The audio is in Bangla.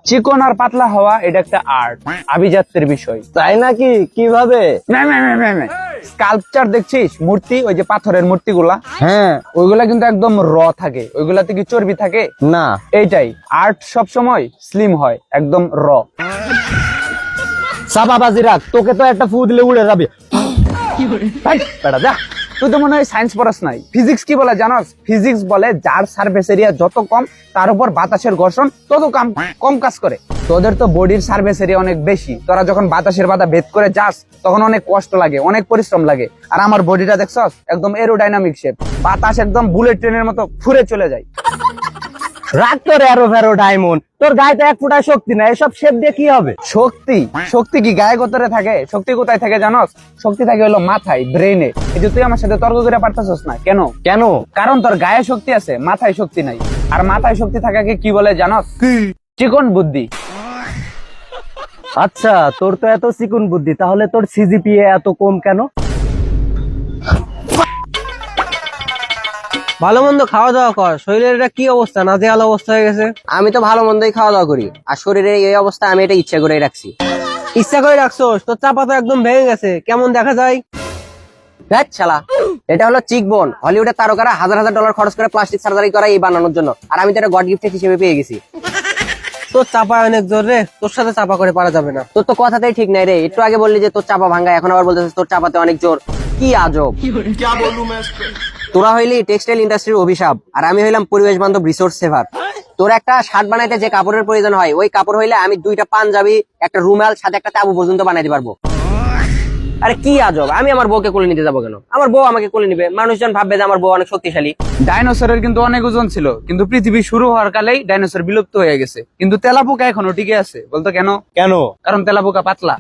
চিকন আর পাতলা হওয়া এটা একটা আর্ট, আভিজাত্যের বিষয়। তাই নাকি? কিভাবে? স্কাল্পচার দেখছিস, মূর্তি, ওই যে পাথরের মূর্তিগুলা, হ্যাঁ, ওইগুলা কিন্তু একদম র থাকে, ওইগুলাতে কি চর্বি থাকে? না। এইটাই আর্ট, সব সময় স্লিম হয়, একদম র। চাপাবাজি রাখ, তোকে তো একটা ফু দিলে উড়ে যাবে। বেটা যা, তুই তো মনে হয় সায়েন্স পড়াস নাই। ফিজিক্স কি বলে জানোস? ফিজিক্স বলে যার সারফেস এরিয়া যত কম তার উপর বাতাসের ঘর্ষণ তত কম কাজ করে। তোদের তো বডির সারফেস এরিয়া অনেক বেশি, তোরা যখন বাতাসের বাধা ভেদ করে যাস তখন অনেক কষ্ট লাগে, অনেক পরিশ্রম লাগে। আর আমার বডিটা দেখছস, একদম এরোডাইনামিক শেপ, বাতাস একদম বুলেট ট্রেনের মতো ফুরে চলে যায়। রাখ তোর এরো ফেরো ডায়মন্ড, তোর গায়ে তো এক ফুটা শক্তি না, এসব শেপ দিয়ে কি হবে? শক্তি? শক্তি কি গায়ে গোতরে থাকে? শক্তি কোথায় থাকে জানোস? শক্তি থাকে হলো মাথায়, ব্রেনে। এই যে তুই আমার সাথে তর্ক করে পারতেছস না কেন? কেন? কারণ তোর গায়ে শক্তি আছে, মাথায় শক্তি নাই। আর মাথায় শক্তি থাকাকে কি বলে জানোস? চিকন বুদ্ধি। আচ্ছা, তোর তো এত চিকুন বুদ্ধি, তাহলে তোর সিজিপিএ এত কম কেন? ভালো মন্দ খাওয়া দাওয়া কর, শরীরের এটা কি অবস্থা, নাজেহাল অবস্থা হয়ে গেছে। আমি তো ভালো মন্দই খাওয়া দাওয়া করি, আর শরীরের এই অবস্থা আমি এটা ইচ্ছা করে রাখছি। ইচ্ছা করে রাখছোস? তোর চাপা তো একদম ভেঙে গেছে, কেমন দেখা যায়? ধ্যাৎ শালা, এটা হলো চিকবোন। হলিউডের তারকারা হাজার হাজার ডলার খরচ করে প্লাস্টিক সার্জারি করা এই বানানোর জন্য, আর আমি তো এটা গড গিফট হিসেবে পেয়ে গেছি। তোর চাপা অনেক জোর রে, তোর সাথে চাপা করে পারা যাবে না। তোর তো কথাতেই ঠিক নাই রে, একটু আগে বললি যে তোর চাপা ভাঙ্গা, এখন আবার বলতেছিস তোর চাপাতে অনেক জোর। কি আজব! তোরা হইলি টেক্সটাইল ইন্ডাস্ট্রির অভিশাপ, আর আমি হইলাম পরিবেশ বান্ধব রিসোর্স সেভার। তোর একটা শার্ট বানাইতে যে কাপড়ের প্রয়োজন হয়, ওই কাপড় হইলে আমি 2টা পাঞ্জাবি, একটা রুমাল, সাথে একটা তাবু পর্যন্ত বানাইতে পারবো। আরে কি আজব! আমি আমার বউকে কোলে নিতে যাবো কেন? আমার বউ আমাকে কোলে নিবে, মানুষজন ভাববে যে আমার বউ অনেক শক্তিশালী। ডাইনোসরের কিন্তু অনেক ওজন ছিল, কিন্তু পৃথিবী শুরু হওয়ার কালেই ডাইনোসর বিলুপ্ত হয়ে গেছে। কিন্তু তেলাপোকা এখনো টিকে আছে। বলতো কেন? কেন? কারণ তেলাপোকা পাতলা।